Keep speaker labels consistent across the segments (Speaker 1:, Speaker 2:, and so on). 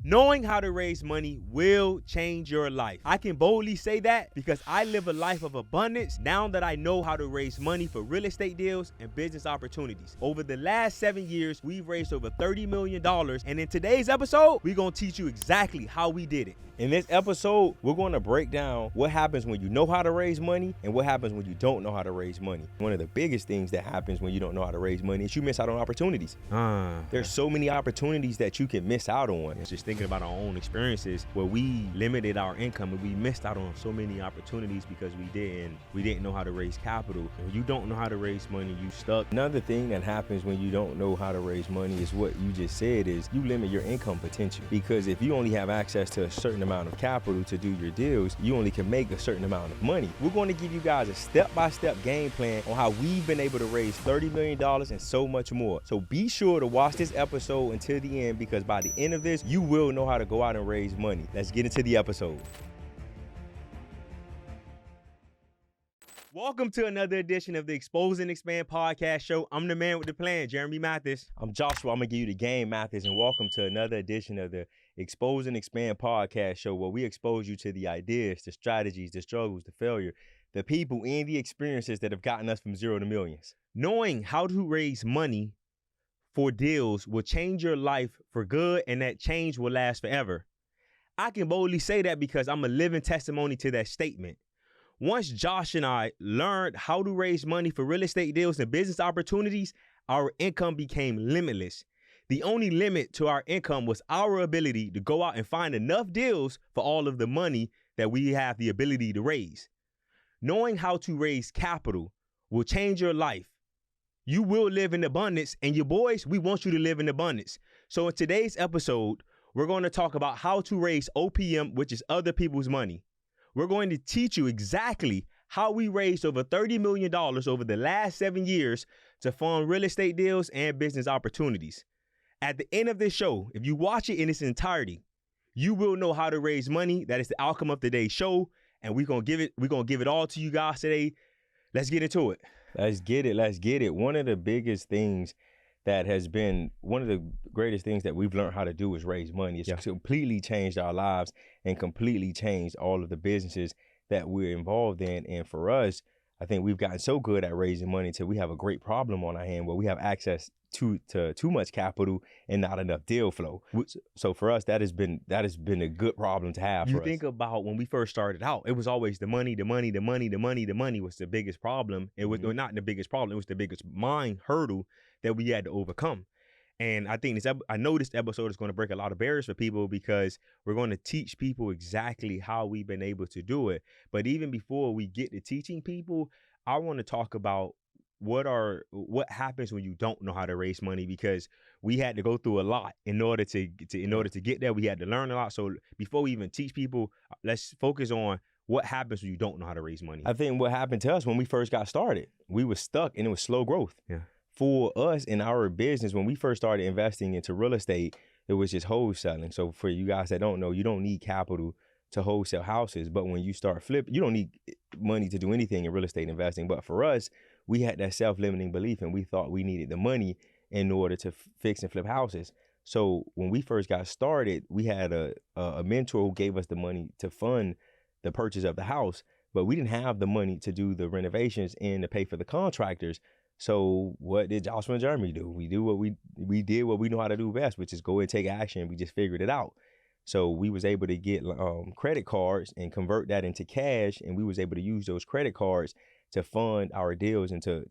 Speaker 1: Knowing how to raise money will change your life. I can boldly say that because I live a life of abundance now that I know how to raise money for real estate deals and business opportunities. Over the last 7 years, we've raised over $30 million. And in today's episode, we're going to teach you exactly how we did it. In this episode, we're going to break down what happens when you know how to raise money and what happens when you don't know how to raise money. One of the biggest things that happens when you don't know how to raise money is you miss out on opportunities. There's so many opportunities that you can miss out on. It's just thinking about our own experiences where we limited our income and we missed out on so many opportunities because we didn't know how to raise capital. When you don't know how to raise money, you stuck. Another thing that happens when you don't know how to raise money is what you just said, is you limit your income potential. Because if you only have access to a certain amount of capital to do your deals, you only can make a certain amount of money. We're going to give you guys a step-by-step game plan on how we've been able to raise $30 million and so much more. So be sure to watch this episode until the end, because by the end of this, you will know how to go out and raise money. Let's get into the episode. Welcome to another edition of the Expose and Expand podcast show. I'm the man with the plan, Jeremy Mathis. I'm Joshua. I'm going to give you the game, Mathis, and welcome to another edition of the Expose and Expand podcast show, where we expose you to the ideas, the strategies, the struggles, the failure, the people, and the experiences that have gotten us from zero to millions. Knowing how to raise money for deals will change your life for good, and that change will last forever. I can boldly say that because I'm a living testimony to that statement. Once Josh and I learned how to raise money for real estate deals and business opportunities, our income became limitless. The only limit to our income was our ability to go out and find enough deals for all of the money that we have the ability to raise. Knowing how to raise capital will change your life. You will live in abundance, and your boys, we want you to live in abundance. So in today's episode, we're going to talk about how to raise OPM, which is other people's money. We're going to teach you exactly how we raised over $30 million over the last 7 years to fund real estate deals and business opportunities. At the end of this show, if you watch it in its entirety, you will know how to raise money. That is the outcome of today's show, and we're gonna give it all to you guys today. Let's get into it. Let's get it. One of the biggest things that has been one of the greatest things that we've learned how to do is raise money. It's completely changed our lives and completely changed all of the businesses that we're involved in. And for us, I think we've gotten so good at raising money till we have a great problem on our hand where we have access to too much capital and not enough deal flow. So for us, that has been a good problem to have. You think about when we first started out, it was always the money was the biggest problem. It was not the biggest problem. It was the biggest mind hurdle that we had to overcome. And I think I know this episode is going to break a lot of barriers for people, because we're going to teach people exactly how we've been able to do it. But even before we get to teaching people, I want to talk about what happens when you don't know how to raise money, because we had to go through a lot in order to get there. We had to learn a lot. So before we even teach people, let's focus on what happens when you don't know how to raise money. I think what happened to us when we first got started, we were stuck and it was slow growth. Yeah. For us in our business, when we first started investing into real estate, it was just wholesaling. So for you guys that don't know, you don't need capital to wholesale houses. But when you start flipping, you don't need money to do anything in real estate investing. But for us, we had that self-limiting belief, and we thought we needed the money in order to fix and flip houses. So when we first got started, we had a mentor who gave us the money to fund the purchase of the house, but we didn't have the money to do the renovations and to pay for the contractors. So what did Joshua and Jeremy do? We did what we know how to do best, which is go and take action. We just figured it out. So we was able to get credit cards and convert that into cash, and we was able to use those credit cards to fund our deals and to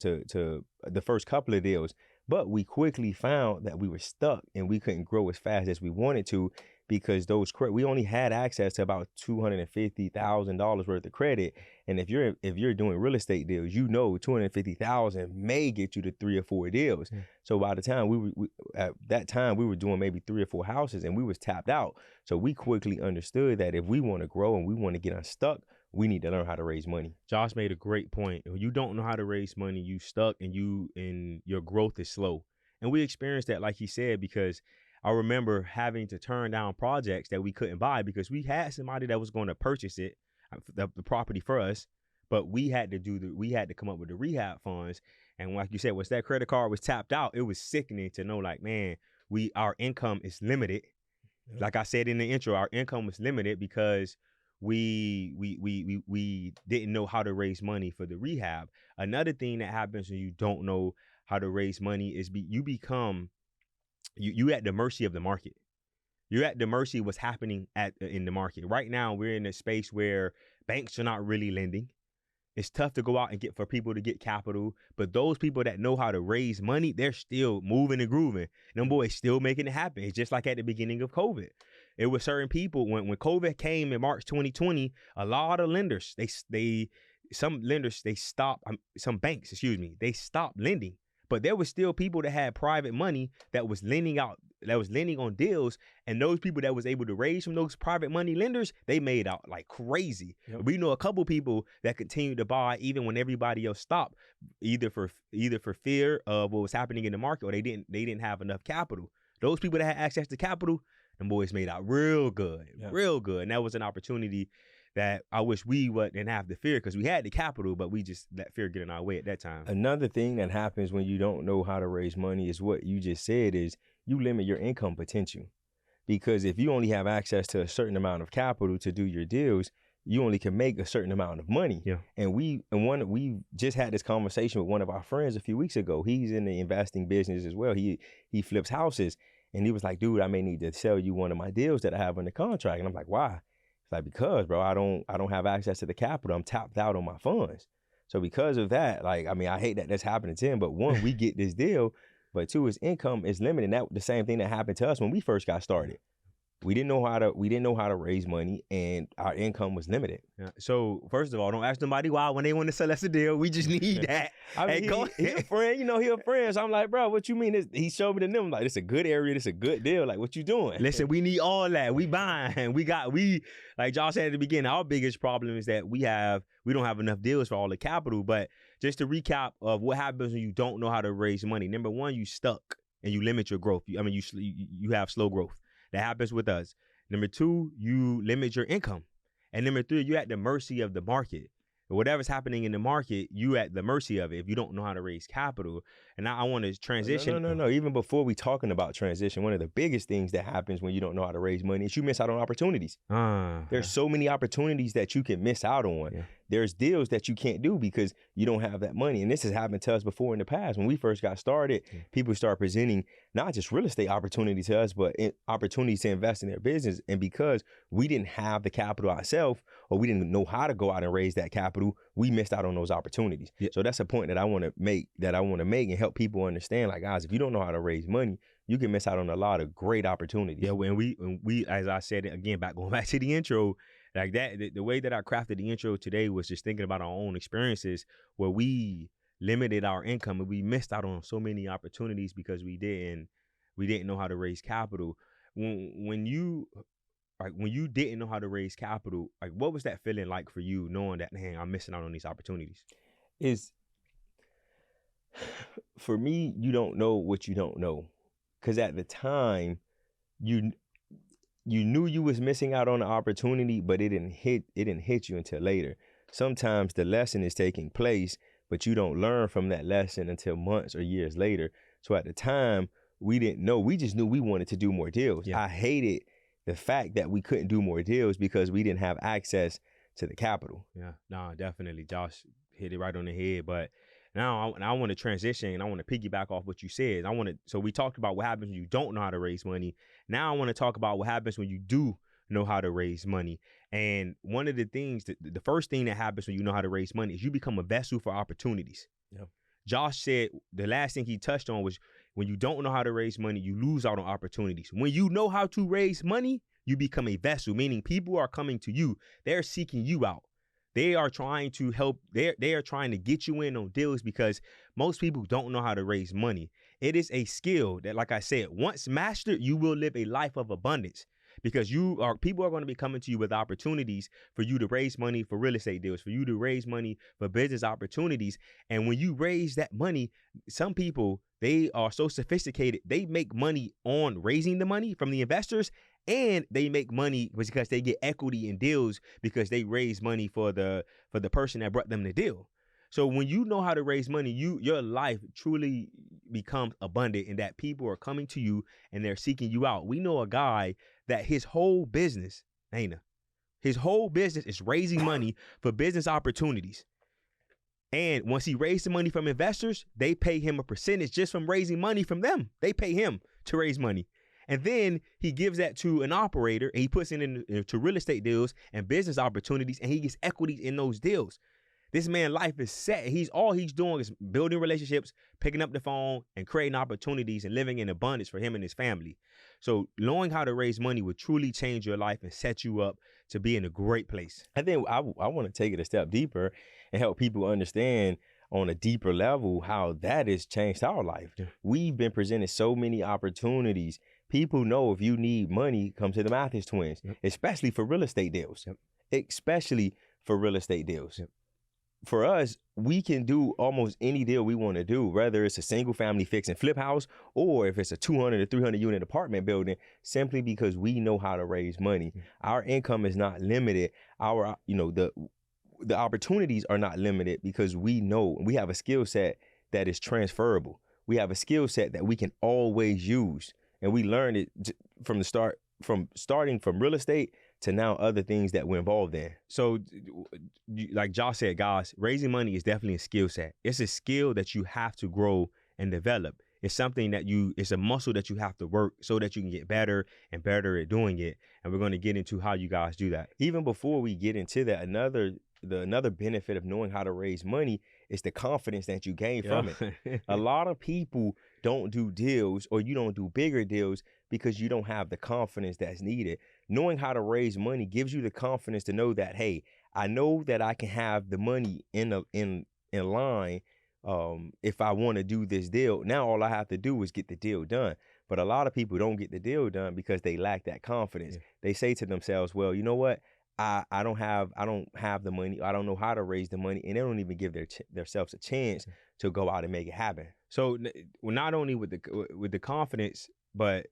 Speaker 1: the first couple of deals. But we quickly found that we were stuck and we couldn't grow as fast as we wanted to, because we only had access to about $250,000 worth of credit. And if you're doing real estate deals, you know $250,000 may get you to 3 or 4 deals. So by the time we were doing maybe 3 or 4 houses, and we was tapped out. So we quickly understood that if we want to grow and we want to get unstuck, we need to learn how to raise money. Josh made a great point. When you don't know how to raise money, you stuck and your growth is slow. And we experienced that, like he said, because I remember having to turn down projects that we couldn't buy because we had somebody that was going to purchase it, the property for us, but we had to come up with the rehab funds. And like you said, once that credit card was tapped out, it was sickening to know, like, man, our income is limited Like I said in the intro, our income was limited because we didn't know how to raise money for the rehab. Another thing that happens when you don't know how to raise money is you become you at the mercy of the market. You're at the mercy of what's happening in the market. Right now, we're in a space where banks are not really lending. It's tough to go out and get for people to get capital, but those people that know how to raise money, they're still moving and grooving. Them boys still making it happen. It's just like at the beginning of COVID. It was certain people when COVID came in March 2020, a lot of lenders, some banks, they stopped lending. But there was still people that had private money that was lending on deals, and those people that was able to raise from those private money lenders, they made out like crazy. Yep. We know a couple people that continued to buy even when everybody else stopped, either for fear of what was happening in the market, or they didn't have enough capital. Those people that had access to capital, them boys made out real good, real good, and that was an opportunity that I wish we wouldn't have the fear, because we had the capital, but we just let fear get in our way at that time.
Speaker 2: Another thing that happens when you don't know how to raise money is what you just said, is you limit your income potential. Because if you only have access to a certain amount of capital to do your deals, you only can make a certain amount of money.
Speaker 1: Yeah.
Speaker 2: And we just had this conversation with one of our friends a few weeks ago. He's in the investing business as well. He flips houses, and he was like, dude, I may need to sell you one of my deals that I have under contract. And I'm like, why? Like, because, bro, I don't have access to the capital. I'm tapped out on my funds. So because of that, like, I mean, I hate that that's happening to him. But one, we get this deal, but two, his income is limited. And that the same thing that happened to us when we first got started. We didn't know how to raise money, and our income was limited.
Speaker 1: Yeah. So first of all, don't ask nobody why when they want to sell us a deal. We just need that.
Speaker 2: I mean, he a friend, he a friend. So I'm like, bro, what you mean? He showed me the number. Like, it's a good area. It's a good deal. Like, what you doing?
Speaker 1: Listen, we need all that. We buying. We like Josh said at the beginning, our biggest problem is that we don't have enough deals for all the capital. But just to recap of what happens when you don't know how to raise money. Number one, you stuck and you limit your growth. You have slow growth. That happens with us. Number two, you limit your income. And number three, you're at the mercy of the market. Whatever's happening in the market, you at the mercy of it if you don't know how to raise capital. And now I want to transition.
Speaker 2: No. Even before we talking about transition, one of the biggest things that happens when you don't know how to raise money is you miss out on opportunities. There's so many opportunities that you can miss out on. Yeah. There's deals that you can't do because you don't have that money. And this has happened to us before in the past. When we first got started, people start presenting not just real estate opportunities to us, but opportunities to invest in their business. And because we didn't have the capital ourselves, or we didn't know how to go out and raise that capital, we missed out on those opportunities. Yeah. So that's a point that I want to make and help people understand. Like, guys, if you don't know how to raise money, you can miss out on a lot of great opportunities.
Speaker 1: Yeah, when we, as I said again, going back to the intro, like that, the way that I crafted the intro today was just thinking about our own experiences where we limited our income and we missed out on so many opportunities because we didn't know how to raise capital. When you didn't know how to raise capital, like, what was that feeling like for you, knowing that, man, I'm missing out on these opportunities?
Speaker 2: For me, you don't know what you don't know. Because at the time, you knew you was missing out on the opportunity, but it didn't hit you until later. Sometimes the lesson is taking place, but you don't learn from that lesson until months or years later. So at the time, we didn't know. We just knew we wanted to do more deals. Yeah. I hated the fact that we couldn't do more deals because we didn't have access to the capital.
Speaker 1: Yeah, no, definitely. Josh hit it right on the head. But now I want to transition, and I want to piggyback off what you said. So we talked about what happens when you don't know how to raise money. Now I want to talk about what happens when you do know how to raise money. And one of the things, the first thing that happens when you know how to raise money is you become a vessel for opportunities. Yeah. Josh said the last thing he touched on was when you don't know how to raise money, you lose out on opportunities. When you know how to raise money, you become a vessel, meaning people are coming to you. They're seeking you out. They are trying to help. They are trying to get you in on deals because most people don't know how to raise money. It is a skill that, like I said, once mastered, you will live a life of abundance because people are going to be coming to you with opportunities for you to raise money for real estate deals, for you to raise money for business opportunities. And when you raise that money, some people, they are so sophisticated, they make money on raising the money from the investors, and they make money because they get equity in deals because they raise money for the person that brought them the deal. So when you know how to raise money, your life truly becomes abundant in that people are coming to you and they're seeking you out. We know a guy that his whole business, his whole business is raising money for business opportunities. And once he raised the money from investors, they pay him a percentage just from raising money from them. They pay him to raise money. And then he gives that to an operator and he puts it into real estate deals and business opportunities, and he gets equity in those deals. This man's life is set. All he's doing is building relationships, picking up the phone, and creating opportunities and living in abundance for him and his family. So knowing how to raise money will truly change your life and set you up to be in a great place.
Speaker 2: I think I want to take it a step deeper and help people understand on a deeper level how that has changed our life. Yeah. We've been presented so many opportunities. People know if you need money, come to the Mathis twins, yep. Especially for real estate deals, yep. Especially for real estate deals. Yep. For us, we can do almost any deal we want to do, whether it's a single family fix and flip house or if it's a 200 or 300 unit apartment building, simply because we know how to raise money. Mm-hmm. Our income is not limited. The opportunities are not limited because we know we have a skill set that is transferable. We have a skill set that we can always use. And we learned it from the start, from starting from real estate to now other things that we're involved in.
Speaker 1: So like Josh said, guys, raising money is definitely a skill set. It's a skill that you have to grow and develop. It's something that it's a muscle that you have to work so that you can get better and better at doing it. And we're going to get into how you guys do that.
Speaker 2: Even before we get into that, another benefit of knowing how to raise money is the confidence that you gain from it. A lot of people don't do deals, or you don't do bigger deals because you don't have the confidence that's needed. Knowing how to raise money gives you the confidence to know that, hey, I know that I can have the money in line if I want to do this deal. Now all I have to do is get the deal done. But a lot of people don't get the deal done because they lack that confidence. Yeah. They say to themselves, well, you know what? I don't have the money. I don't know how to raise the money, and they don't even give themselves a chance to go out and make it happen.
Speaker 1: So not only with the confidence, but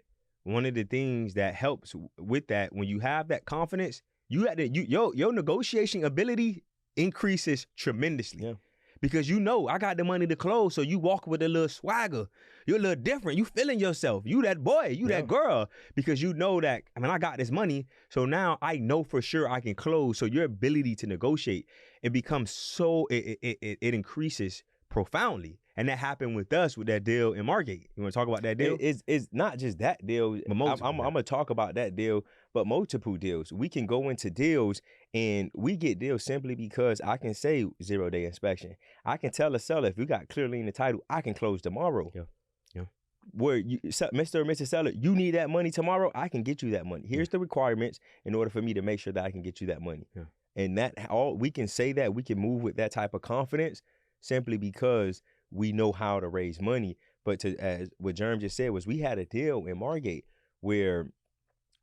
Speaker 1: one of the things that helps with that, when you have that confidence, your negotiation ability increases tremendously. Yeah. Because I got the money to close, so you walk with a little swagger. You're a little different. You feeling yourself. You that boy, that girl, because you know that, I got this money, so now I know for sure I can close. So your ability to negotiate, it becomes it increases profoundly. And that happened with us with that deal in Margate. You want to talk about that deal?
Speaker 2: It's not just that deal. I'm going to talk about that deal, but multiple deals. We can go into deals and we get deals simply because I can say 0-day inspection. I can tell a seller, if you got clear lien the title, I can close tomorrow. Yeah. Where Mr. or Mrs. Seller, you need that money tomorrow, I can get you that money. Here's the requirements in order for me to make sure that I can get you that money. Yeah. And we can say that, we can move with that type of confidence simply because we know how to raise money. But as what Jerm just said was, we had a deal in Margate where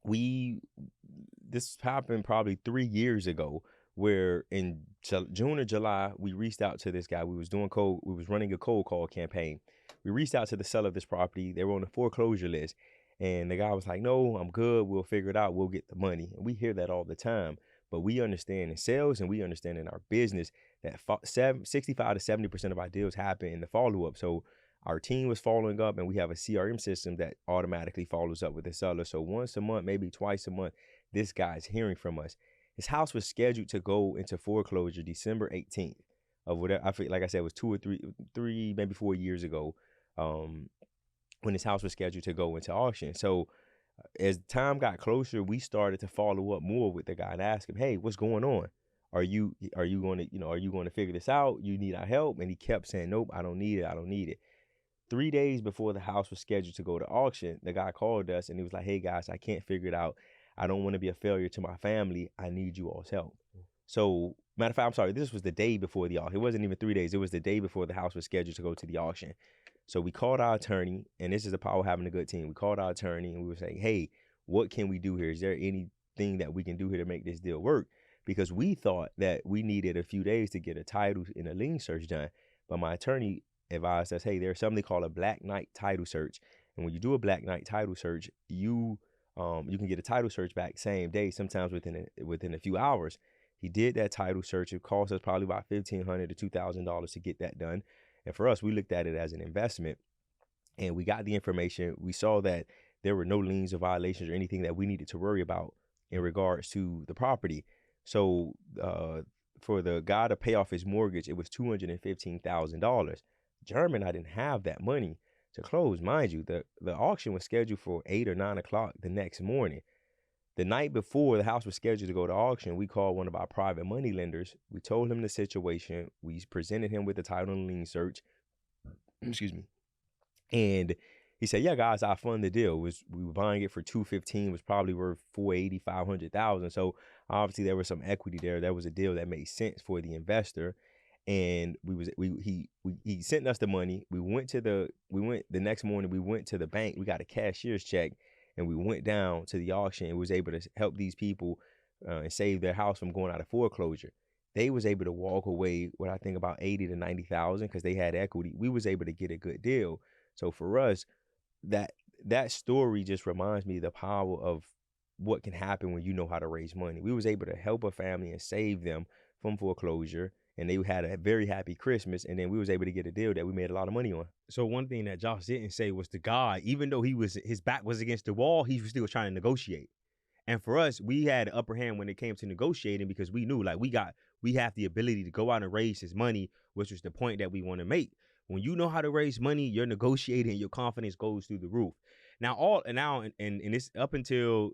Speaker 2: this happened probably 3 years ago, where in June or July, we reached out to this guy. We was running a cold call campaign. We reached out to the seller of this property. They were on the foreclosure list. And the guy was like, no, I'm good. We'll figure it out. We'll get the money. And we hear that all the time. But we understand in sales and we understand in our business that 65 to 70% of our deals happen in the follow-up. So our team was following up, and we have a CRM system that automatically follows up with the seller. So once a month, maybe twice a month, this guy's hearing from us. His house was scheduled to go into foreclosure December 18th of whatever. I feel like I said it was 2 or 3, maybe 4 years ago, when his house was scheduled to go into auction. So as time got closer, we started to follow up more with the guy and ask him, hey, what's going on? Are you going to figure this out? You need our help? And he kept saying, nope, I don't need it. 3 days before the house was scheduled to go to auction, the guy called us and he was like, hey guys, I can't figure it out. I don't want to be a failure to my family. I need you all's help. So matter of fact, I'm sorry, this was the day before the auction. It wasn't even 3 days. It was the day before the house was scheduled to go to the auction. So we called our attorney, and this is the power of having a good team. We called our attorney and we were saying, hey, what can we do here? Is there anything that we can do here to make this deal work? Because we thought that we needed a few days to get a title and a lien search done. But my attorney advised us, hey, there's something called a Black Knight title search. And when you do a Black Knight title search, you can get a title search back same day, sometimes within a few hours. He did that title search. It cost us probably about $1,500 to $2,000 to get that done. And for us, we looked at it as an investment, and we got the information. We saw that there were no liens or violations or anything that we needed to worry about in regards to the property. So for the guy to pay off his mortgage, it was $215,000. Jeremy and I didn't have that money to close. Mind you, the auction was scheduled for 8 or 9 o'clock the next morning. The night before the house was scheduled to go to auction, we called one of our private money lenders. We told him the situation. We presented him with the title and lien search. Excuse me. And he said, yeah, guys, I fund the deal. We were buying it for $215, was probably worth $480,000, $500,000. So obviously there was some equity there. That was a deal that made sense for the investor. And he sent us the money. The next morning, we went to the bank. We got a cashier's check, and we went down to the auction and was able to help these people and save their house from going out of foreclosure. They was able to walk away with, I think, about $80,000 to $90,000 because they had equity. We was able to get a good deal. So for us, that story just reminds me of the power of what can happen when you know how to raise money. We was able to help a family and save them from foreclosure, and they had a very happy Christmas, and then we was able to get a deal that we made a lot of money on.
Speaker 1: So one thing that Josh didn't say was the guy, even though his back was against the wall, he was still trying to negotiate. And for us, we had an upper hand when it came to negotiating because we knew like we have the ability to go out and raise his money, which was the point that we want to make. When you know how to raise money, you're negotiating, your confidence goes through the roof. Now this up until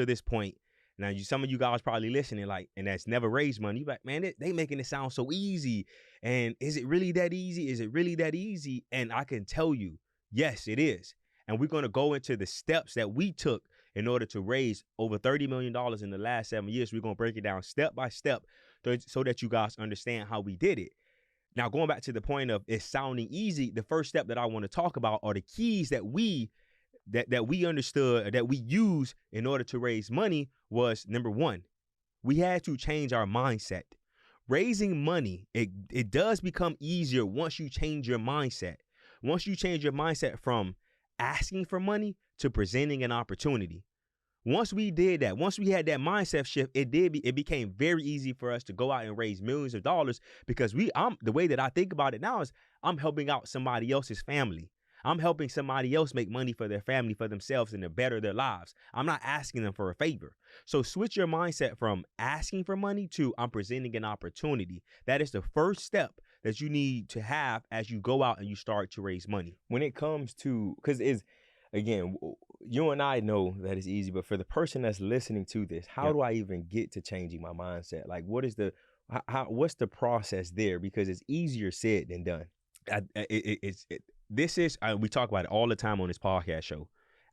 Speaker 1: this point, now some of you guys probably listening and that's never raised money. You're like, man, they making it sound so easy. And is it really that easy? Is it really that easy? And I can tell you, yes, it is. And we're going to go into the steps that we took in order to raise over $30 million in the last 7 years. We're going to break it down step by step so that you guys understand how we did it. Now, going back to the point of it sounding easy, the first step that I want to talk about are the keys that we understood, that we use in order to raise money was, number one, we had to change our mindset. Raising money, it does become easier once you change your mindset. Once you change your mindset from asking for money to presenting an opportunity. Once we did that, once we had that mindset shift, it became very easy for us to go out and raise millions of dollars because the way that I think about it now is I'm helping out somebody else's family. I'm helping somebody else make money for their family, for themselves, and to better their lives. I'm not asking them for a favor. So switch your mindset from asking for money to I'm presenting an opportunity. That is the first step that you need to have as you go out and you start to raise money.
Speaker 2: When it comes to, because again, you and I know that it's easy, but for the person that's listening to this, how do I even get to changing my mindset? Like, what's the process there? Because it's easier said than done.
Speaker 1: We talk about it all the time on this podcast show.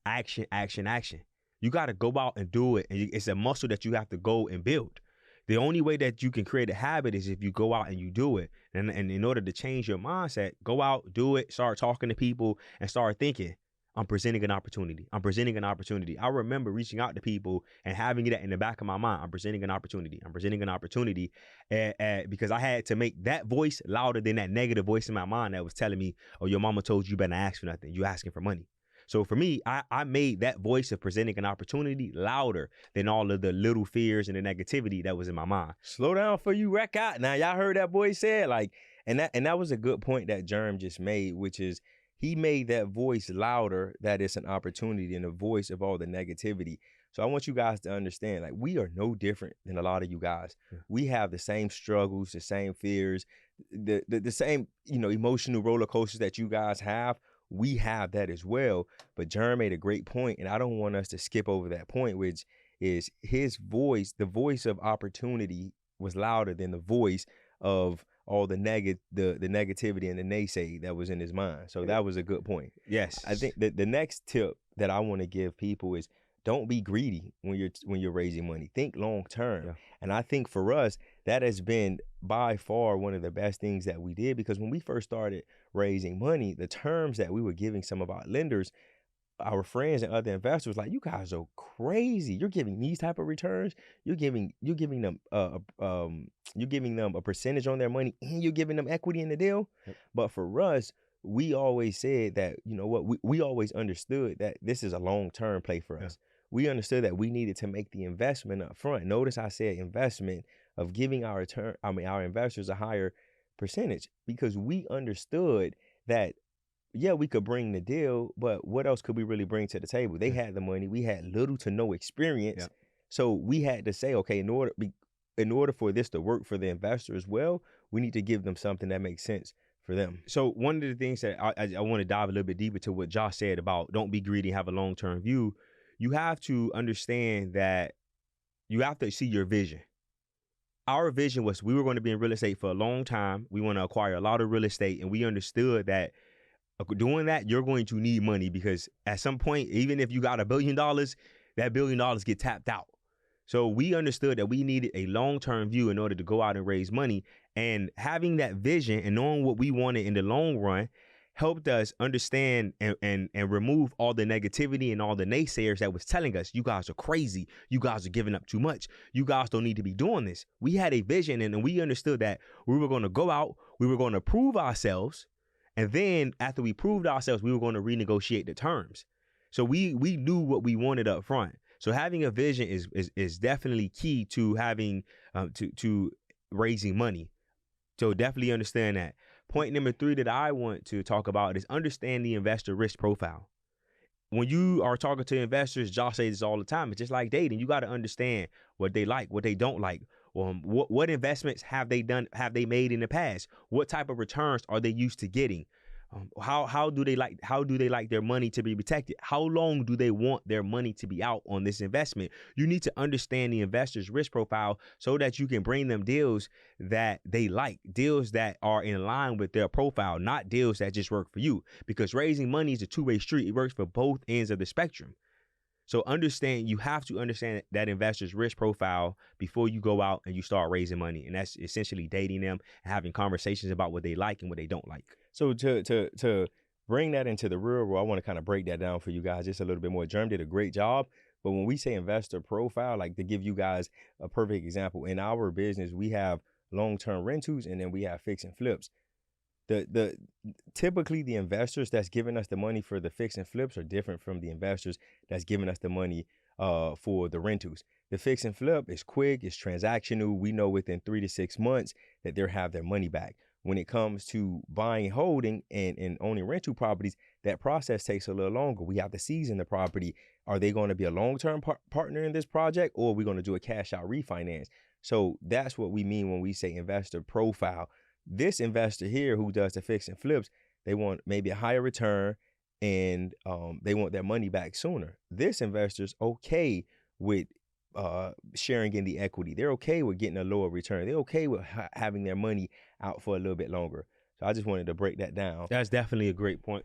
Speaker 1: Action, action, action. You got to go out and do it. And it's a muscle that you have to go and build. The only way that you can create a habit is if you go out and you do it. And in order to change your mindset, go out, do it, start talking to people and start thinking, I'm presenting an opportunity. I'm presenting an opportunity. I remember reaching out to people and having that in the back of my mind. I'm presenting an opportunity. I'm presenting an opportunity because I had to make that voice louder than that negative voice in my mind that was telling me, oh, your mama told you better ask for nothing. You asking for money. So for me, I made that voice of presenting an opportunity louder than all of the little fears and the negativity that was in my mind.
Speaker 2: Slow down for you, wreck out. Now, y'all heard that boy said, and that was a good point that Germ just made, which is, he made that voice louder, that it's an opportunity and a voice of all the negativity. So I want you guys to understand, we are no different than a lot of you guys. Yeah. We have the same struggles, the same fears, the same, emotional roller coasters that you guys have. We have that as well. But Jerm made a great point, and I don't want us to skip over that point, which is his voice, the voice of opportunity was louder than the voice of all the negativity and the naysay that was in his mind. So that was a good point.
Speaker 1: Yes.
Speaker 2: I think that the next tip that I want to give people is don't be greedy when you're raising money. Think long term. Yeah. And I think for us, that has been by far one of the best things that we did, because when we first started raising money, the terms that we were giving some of our lenders, our friends and other investors, you guys are crazy. You're giving these type of returns. You're giving them a percentage on their money, and you're giving them equity in the deal. Yep. But for us, we always said that, we always understood that this is a long-term play for us. We understood that we needed to make the investment up front. Notice I said investment, of giving our investors a higher percentage, because we understood that yeah, we could bring the deal, but what else could we really bring to the table? They had the money. We had little to no experience.
Speaker 1: Yeah.
Speaker 2: So we had to say, okay, in order for this to work for the investor as well, we need to give them something that makes sense for them.
Speaker 1: So one of the things that I want to dive a little bit deeper to what Josh said about don't be greedy, have a long-term view. You have to understand that you have to see your vision. Our vision was we were going to be in real estate for a long time. We want to acquire a lot of real estate, and we understood that doing that, you're going to need money because at some point, even if you got $1 billion, that $1 billion get tapped out. So we understood that we needed a long-term view in order to go out and raise money, and having that vision and knowing what we wanted in the long run helped us understand and remove all the negativity and all the naysayers that was telling us, you guys are crazy. You guys are giving up too much. You guys don't need to be doing this. We had a vision and we understood that we were going to go out, we were going to prove ourselves. And then after we proved ourselves, we were going to renegotiate the terms. So we knew what we wanted up front. So having a vision is definitely key to having to raising money. So definitely understand that. Point number 3 that I want to talk about is understand the investor risk profile. When you are talking to investors, Josh says this all the time. It's just like dating. You got to understand what they like, what they don't like. What investments have they done? Have they made in the past? What type of returns are they used to getting? How do they like their money to be protected? How long do they want their money to be out on this investment? You need to understand the investor's risk profile so that you can bring them deals that they like, deals that are in line with their profile, not deals that just work for you. Because raising money is a two-way street. It works for both ends of the spectrum. So you have to understand that investor's risk profile before you go out and you start raising money. And that's essentially dating them and having conversations about what they like and what they don't like.
Speaker 2: So to bring that into the real world, I want to kind of break that down for you guys just a little bit more. Jerm did a great job. But when we say investor profile, like to give you guys a perfect example, in our business, we have long-term rentals and then we have fix and flips. Typically the investors that's giving us the money for the fix and flips are different from the investors that's giving us the money for the rentals. The fix and flip is quick, it's transactional. We know within 3 to 6 months that they'll have their money back. When it comes to buying, holding, and owning rental properties, that process takes a little longer. We have to season the property. Are they going to be a long-term partner in this project, or are we going to do a cash out refinance? So that's what we mean when we say investor profile. This investor here who does the fix and flips, they want maybe a higher return and they want their money back sooner. This investor's okay with sharing in the equity. They're okay with getting a lower return. They're okay with having their money out for a little bit longer. So I just wanted to break that down.
Speaker 1: That's definitely a great point.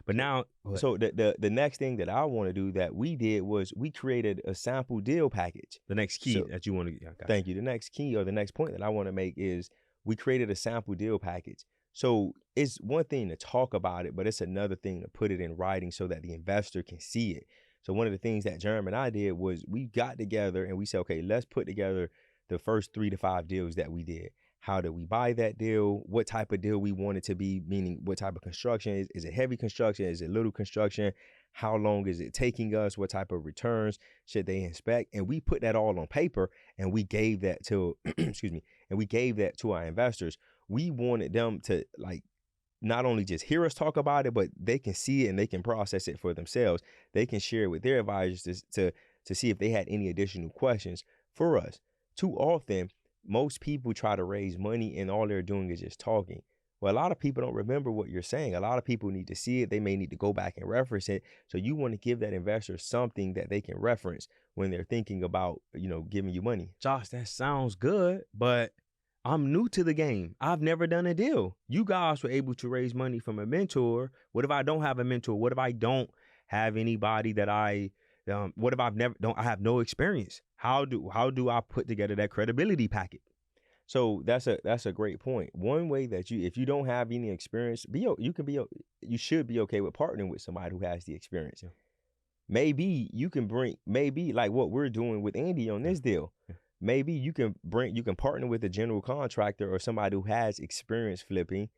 Speaker 1: But now,
Speaker 2: so the next thing that I want to do that we did was we created a sample deal package.
Speaker 1: The next key that you want to
Speaker 2: Thank you. The next key or the next point that I want to make is we created a sample deal package. So it's one thing to talk about it, but it's another thing to put it in writing so that the investor can see it. So one of the things that Jerm and I did was we got together and we said, okay, let's put together the first 3 to 5 deals that we did. How did we buy that deal? What type of deal we want it to be, meaning what type of construction? Is it heavy construction? Is it little construction? How long is it taking us? What type of returns should they inspect? And we put that all on paper and we gave that to, and we gave that to our investors. We wanted them to not only just hear us talk about it, but they can see it and they can process it for themselves. They can share it with their advisors to see if they had any additional questions for us. Too often, most people try to raise money and all they're doing is just talking. Well, a lot of people don't remember what you're saying. A lot of people need to see it. They may need to go back and reference it. So you want to give that investor something that they can reference when they're thinking about, giving you money.
Speaker 1: Josh, that sounds good, but I'm new to the game. I've never done a deal. You guys were able to raise money from a mentor. What if I don't have a mentor? What if I don't have anybody that what if I have no experience? How do I put together that credibility packet?
Speaker 2: So that's a great point. One way that if you don't have any experience, you should be okay with partnering with somebody who has the experience. Yeah. Maybe you can maybe like what we're doing with Andy on this deal. Yeah. Maybe you can partner with a general contractor or somebody who has experience flipping.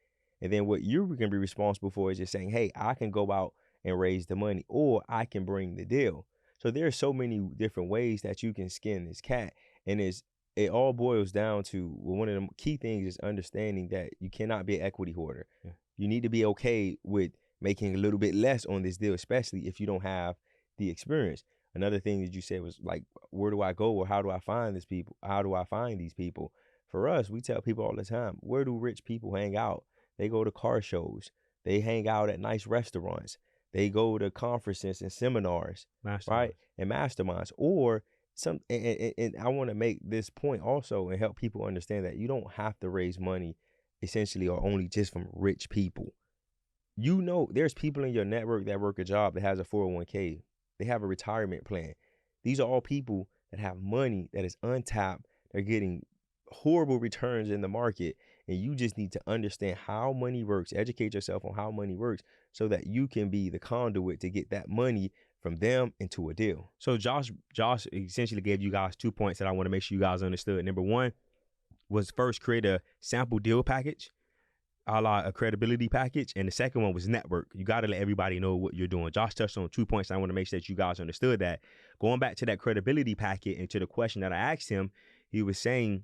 Speaker 2: And then what you can be responsible for is just saying, hey, I can go out and raise the money, or I can bring the deal. So there are so many different ways that you can skin this cat. And it all boils down to, one of the key things is understanding that you cannot be an equity hoarder. Yeah. You need to be okay with making a little bit less on this deal, especially if you don't have the experience. Another thing that you said was like, where do I go, or how do I find these people? How do I find these people? For us, we tell people all the time, where do rich people hang out? They go to car shows. They hang out at nice restaurants. They go to conferences and seminars, right? And masterminds. Or and I want to make this point also and help people understand that you don't have to raise money essentially or only just from rich people. You know, there's people in your network that work a job that has a 401k. They have a retirement plan. These are all people that have money that is untapped. They're getting horrible returns in the market. And you just need to understand how money works, educate yourself on how money works so that you can be the conduit to get that money from them into a deal.
Speaker 1: So Josh essentially gave you guys 2 points that I want to make sure you guys understood. Number one was first create a sample deal package, a credibility package. And the second one was network. You got to let everybody know what you're doing. Josh touched on 2 points. I want to make sure that you guys understood that. Going back to that credibility packet and to the question that I asked him, he was saying,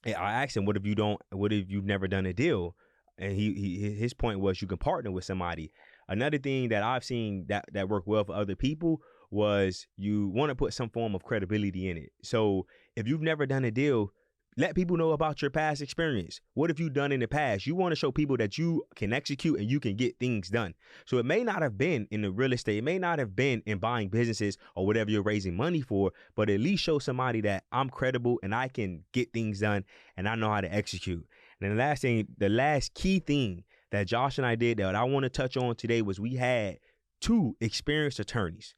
Speaker 1: I asked him, what if you've never done a deal? And his point was you can partner with somebody. Another thing that I've seen that worked well for other people was you want to put some form of credibility in it. So if you've never done a deal, let people know about your past experience. What have you done in the past? You want to show people that you can execute and you can get things done. So it may not have been in the real estate. It may not have been in buying businesses or whatever you're raising money for, but at least show somebody that I'm credible and I can get things done and I know how to execute. And then the last key thing that Josh and I did that I want to touch on today was we had 2 experienced attorneys.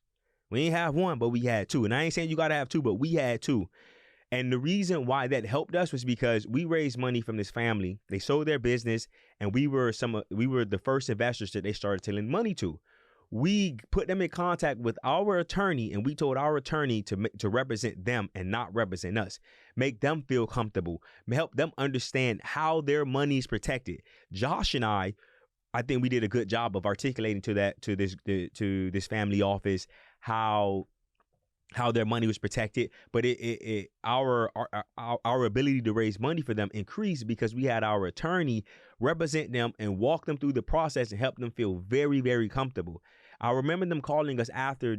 Speaker 1: We ain't have one, but we had 2. And I ain't saying you got to have 2, but we had 2. And the reason why that helped us was because we raised money from this family. They sold their business, and we were the first investors that they started to lend money to. We put them in contact with our attorney, and we told our attorney to represent them and not represent us. Make them feel comfortable, help them understand how their money is protected. Josh and I think we did a good job of articulating to this family office how their money was protected, but our ability to raise money for them increased because we had our attorney represent them and walk them through the process and help them feel very, very comfortable. I remember them calling us after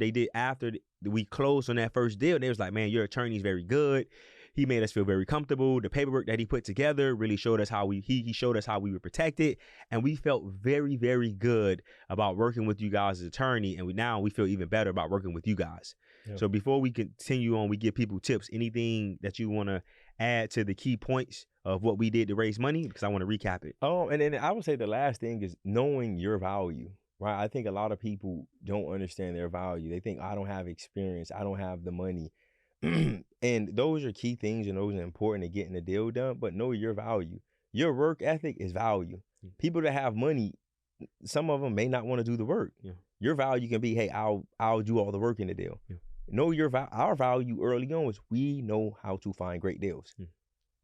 Speaker 1: we closed on that first deal. They was like, man, your attorney's very good. He made us feel very comfortable. The paperwork that he put together really showed us how he showed us how we were protected. And we felt very, very good about working with you guys as attorney. And now we feel even better about working with you guys. Yep. So before we continue on, we give people tips. Anything that you want to add to the key points of what we did to raise money? Because I want to recap it.
Speaker 2: And then I would say the last thing is knowing your value, right? I think a lot of people don't understand their value. They think, I don't have experience. I don't have the money. And those are key things, and those are important to getting the deal done, but know your value. Your work ethic is value. People that have money, some of them may not want to do the work. Yeah. Your value can be, hey, I'll do all the work in the deal. Yeah. Know our value early on was we know how to find great deals. Yeah.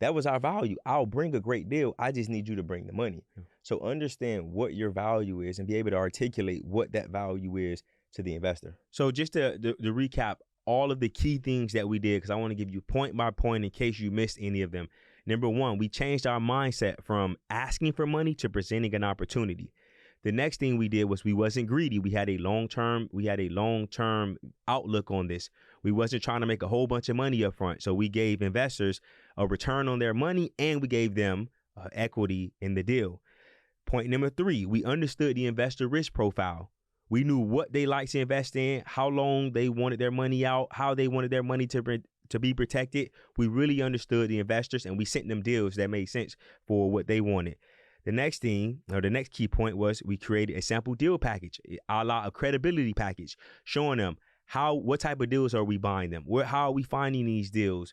Speaker 2: That was our value. I'll bring a great deal. I just need you to bring the money. Yeah. So understand what your value is and be able to articulate what that value is to the investor.
Speaker 1: So just to recap all of the key things that we did, because I want to give you point by point in case you missed any of them. Number one, we changed our mindset from asking for money to presenting an opportunity. The next thing we did was we wasn't greedy. We had a long-term outlook on this. We wasn't trying to make a whole bunch of money up front. So we gave investors a return on their money and we gave them equity in the deal. Point number 3, we understood the investor risk profile. We knew what they liked to invest in, how long they wanted their money out, how they wanted their money to be protected. We really understood the investors and we sent them deals that made sense for what they wanted. The next key point was we created a sample deal package, a credibility package, showing them what type of deals are we buying them, how are we finding these deals,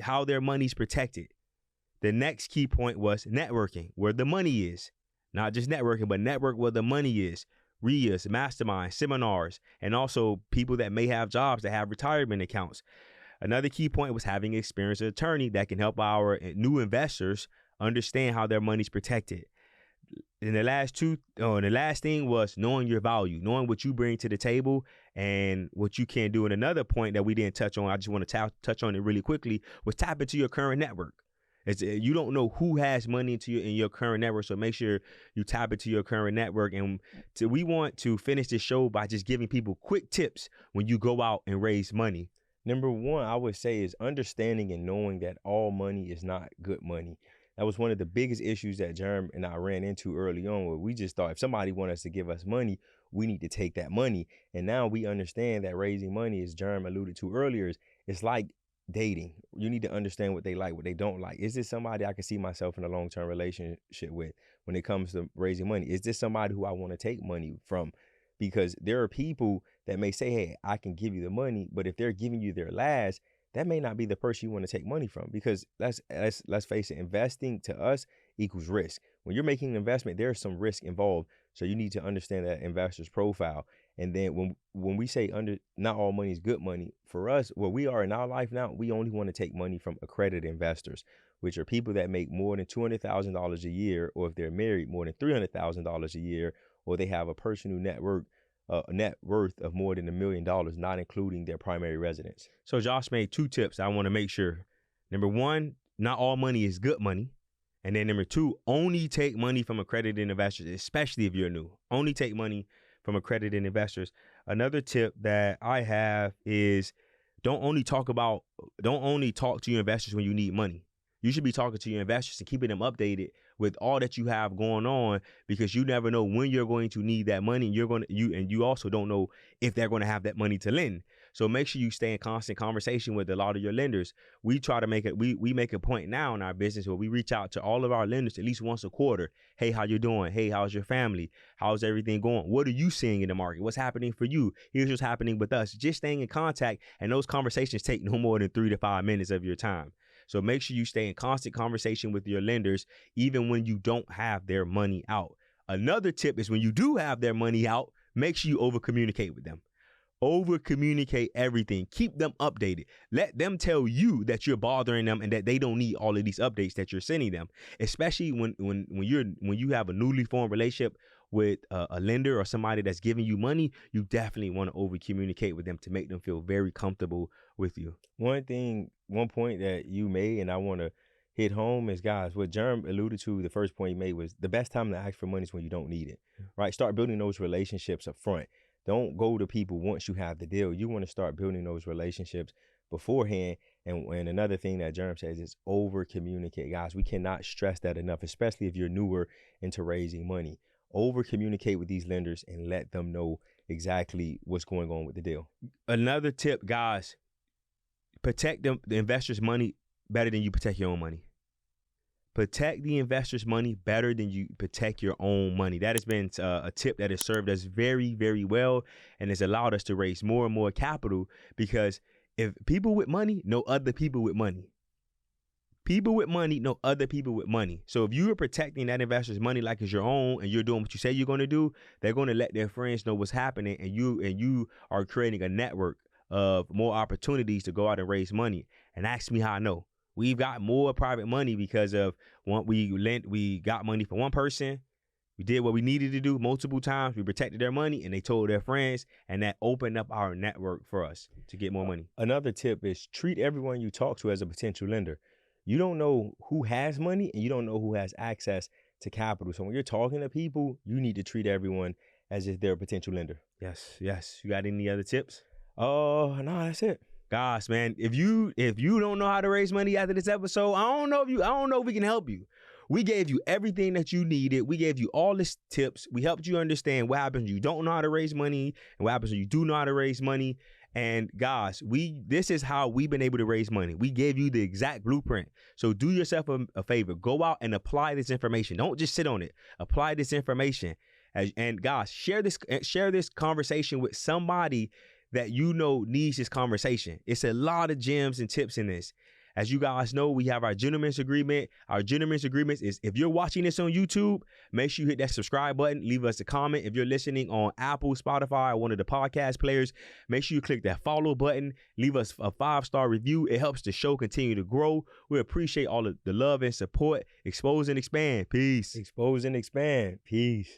Speaker 1: how their money's protected. The next key point was networking, where the money is, not just networking, but network where the money is. RIAs, masterminds, seminars, and also people that may have jobs that have retirement accounts. Another key point was having an experienced attorney that can help our new investors understand how their money's protected. And the last thing was knowing your value, knowing what you bring to the table and what you can do. And another point that we didn't touch on, I just want to touch on it really quickly, was tap into your current network. You don't know who has money in your current network, so make sure you tap into your current network. And we want to finish this show by just giving people quick tips when you go out and raise money.
Speaker 2: Number one, I would say, is understanding and knowing that all money is not good money. That was one of the biggest issues that Jerm and I ran into early on, where we just thought if somebody wants us to give us money, we need to take that money. And now we understand that raising money, as Jerm alluded to earlier, it's like dating. You need to understand what they like, what they don't like. Is this somebody I can see myself in a long-term relationship with when it comes to raising money? Is this somebody who I want to take money from? Because there are people that may say, hey, I can give you the money, but if they're giving you their last, that may not be the person you want to take money from. Because let's face it, investing to us equals risk. When you're making an investment, there's some risk involved. So you need to understand that investor's profile. And then when we say not all money is good money, for us, where we are in our life now, we only want to take money from accredited investors, which are people that make more than $200,000 a year, or if they're married, more than $300,000 a year, or they have a personal net worth of more than $1 million, not including their primary residence.
Speaker 1: So Josh made 2 tips I want to make sure. Number 1, not all money is good money. And then number 2, only take money from accredited investors, especially if you're new. Only take money from accredited investors. Another tip that I have is don't only talk to your investors when you need money. You should be talking to your investors and keeping them updated with all that you have going on, because you never know when you're going to need that money. And you also don't know if they're going to have that money to lend. So make sure you stay in constant conversation with a lot of your lenders. We try to make it, we make a point now in our business where we reach out to all of our lenders at least once a quarter. Hey, how you doing? Hey, how's your family? How's everything going? What are you seeing in the market? What's happening for you? Here's what's happening with us. Just staying in contact, and those conversations take no more than 3 to 5 minutes of your time. So make sure you stay in constant conversation with your lenders, even when you don't have their money out. Another tip is when you do have their money out, make sure you over communicate with them. Over communicate everything. Keep them updated. Let them tell you that you're bothering them and that they don't need all of these updates that you're sending them. Especially when you have a newly formed relationship with a lender or somebody that's giving you money, you definitely want to over communicate with them to make them feel very comfortable with you.
Speaker 2: One point that you made, and I want to hit home, is, guys, what Jerm alluded to, the first point he made was the best time to ask for money is when you don't need it, right? Start building those relationships up front. Don't go to people once you have the deal. You want to start building those relationships beforehand. And another thing that Jerm says is over communicate. Guys, we cannot stress that enough, especially if you're newer into raising money. Over communicate with these lenders and let them know exactly what's going on with the deal.
Speaker 1: Another tip, guys, protect the investors' money better than you protect your own money. Protect the investors' money better than you protect your own money. That has been a tip that has served us very, very well, and has allowed us to raise more and more capital, because if people with money know other people with money. People with money know other people with money. So if you are protecting that investor's money like it's your own, and you're doing what you say you're going to do, they're going to let their friends know what's happening, and you are creating a network of more opportunities to go out and raise money. And ask me how I know. We've got more private money because of we got money from one person. We did what we needed to do multiple times. We protected their money, and they told their friends, and that opened up our network for us to get more money.
Speaker 2: Another tip is treat everyone you talk to as a potential lender. You don't know who has money, and you don't know who has access to capital. So when you're talking to people, you need to treat everyone as if they're a potential lender.
Speaker 1: Yes. You got any other tips?
Speaker 2: No, that's it.
Speaker 1: Gosh, man, if you don't know how to raise money after this episode, I don't know if we can help you. We gave you everything that you needed. We gave you all the tips. We helped you understand what happens when you don't know how to raise money and what happens when you do know how to raise money. And guys, this is how we've been able to raise money. We gave you the exact blueprint. So do yourself a favor. Go out and apply this information. Don't just sit on it. Apply this information. And guys, share this conversation with somebody that you know needs this conversation. It's a lot of gems and tips in this. As you guys know, we have our gentleman's agreement. Our gentleman's agreement is, if you're watching this on YouTube, make sure you hit that subscribe button. Leave us a comment. If you're listening on Apple, Spotify, or one of the podcast players, make sure you click that follow button. Leave us a 5-star review. It helps the show continue to grow. We appreciate all of the love and support. Expose and expand. Peace.
Speaker 2: Expose and expand. Peace.